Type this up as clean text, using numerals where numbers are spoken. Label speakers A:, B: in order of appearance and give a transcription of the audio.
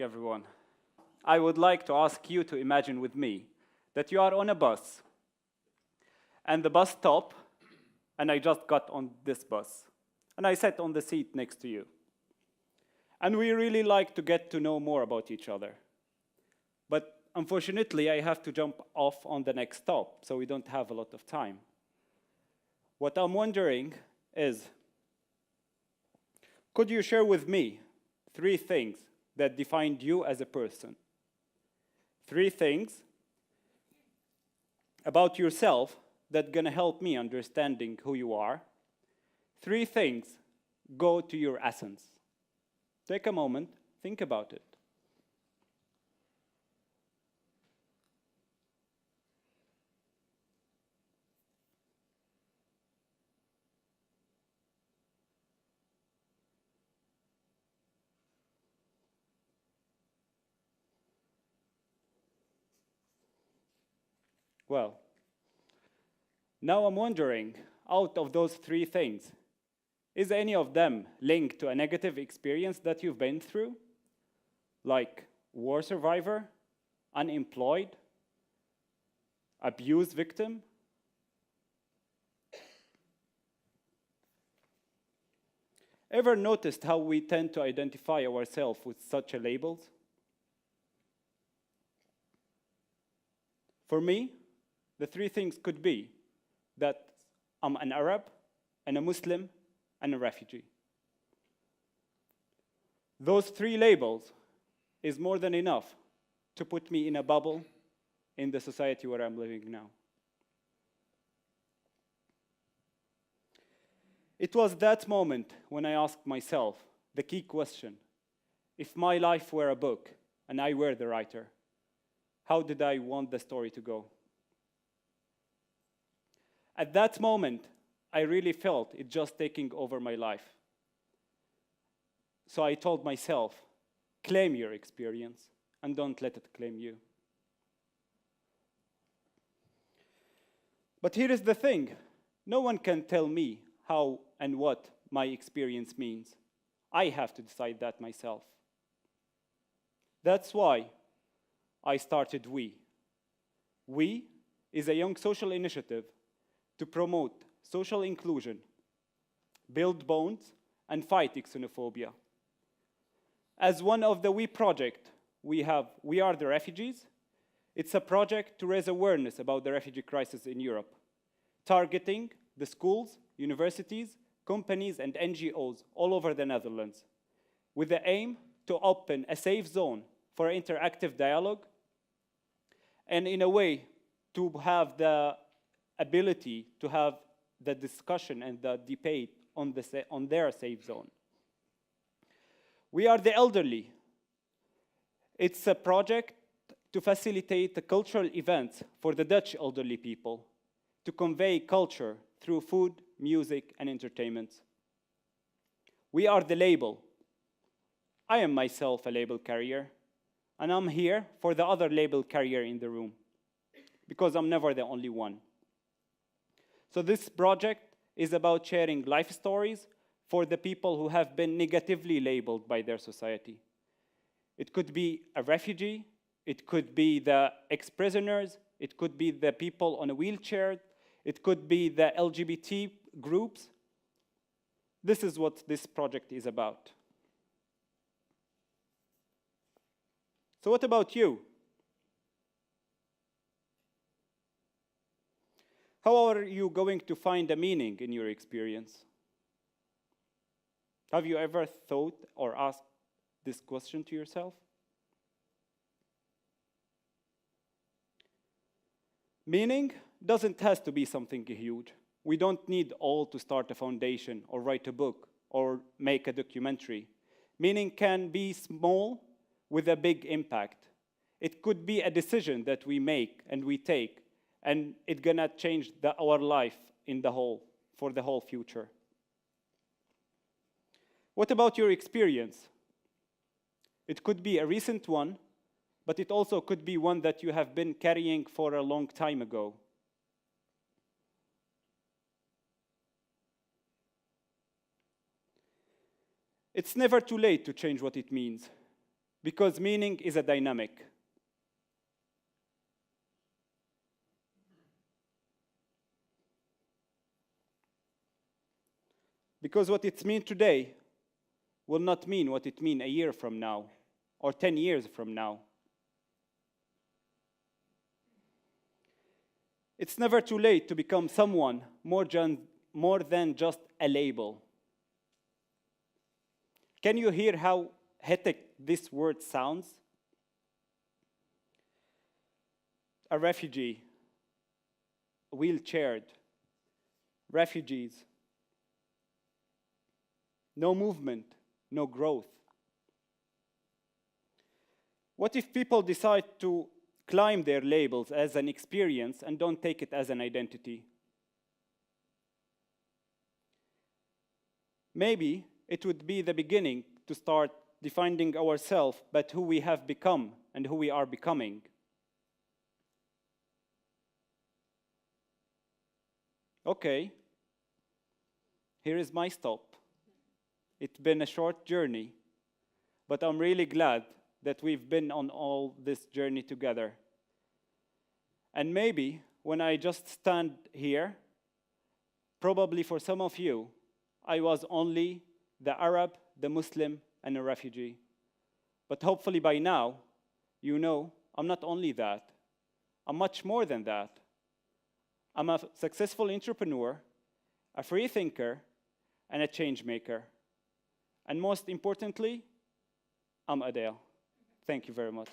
A: everyone. I would like to ask you to imagine with me that you are on a bus, and the bus stopped, and I just got on this bus, and I sat on the seat next to you. And we really like to get to know more about each other. But unfortunately, I have to jump off on the next stop, so we don't have a lot of time. What I'm wondering is, could you share with me 3 things that defined you as a person? 3 things about yourself that are going to help me understanding who you are. 3 things go to your essence. Take a moment, think about it. Well, now I'm wondering, out of those 3 things, is any of them linked to a negative experience that you've been through? Like war survivor, unemployed, abuse victim? Ever noticed how we tend to identify ourselves with such a labels? For me, the 3 things could be that I'm an Arab, and a Muslim, and a refugee. Those 3 labels is more than enough to put me in a bubble in the society where I'm living now. It was that moment when I asked myself the key question: if my life were a book and I were the writer, how did I want the story to go? At that moment, I really felt it just taking over my life. So I told myself, claim your experience and don't let it claim you. But here is the thing. No one can tell me how and what my experience means. I have to decide that myself. That's why I started We. We is a young social initiative to promote social inclusion, build bonds, and fight xenophobia. As one of the We project, we are the refugees. It's a project to raise awareness about the refugee crisis in Europe, targeting the schools, universities, companies, and NGOs all over the Netherlands, with the aim to open a safe zone for interactive dialogue, and in a way to have the ability to have the discussion and the debate on their safe zone. We are the elderly. It's a project to facilitate the cultural events for the Dutch elderly people, to convey culture through food, music, and entertainment. We are the label. I am myself a label carrier, and I'm here for the other label carrier in the room, because I'm never the only one. So this project is about sharing life stories for the people who have been negatively labeled by their society. It could be a refugee, it could be the ex-prisoners, it could be the people on a wheelchair, it could be the LGBT groups. This is what this project is about. So what about you? How are you going to find a meaning in your experience? Have you ever thought or asked this question to yourself? Meaning doesn't have to be something huge. We don't need all to start a foundation or write a book or make a documentary. Meaning can be small with a big impact. It could be a decision that we make and we take, and it's gonna change our life for the whole future. What about your experience? It could be a recent one, but it also could be one that you have been carrying for a long time ago. It's never too late to change what it means. Because meaning is a dynamic. Because what it means today will not mean what it means a year from now or 10 years from now. It's never too late to become someone more than just a label. Can you hear how hectic this word sounds? A refugee, wheelchaired, refugees, no movement, no growth. What if people decide to climb their labels as an experience and don't take it as an identity? Maybe it would be the beginning to start defining ourselves, but who we have become and who we are becoming. Okay, here is my stop. It's been a short journey, but I'm really glad that we've been on all this journey together. And maybe when I just stand here, probably for some of you, I was only the Arab, the Muslim, and a refugee. But hopefully by now, you know I'm not only that. I'm much more than that. I'm a successful entrepreneur, a free thinker, and a change maker. And most importantly, I'm Adel. Thank you very much.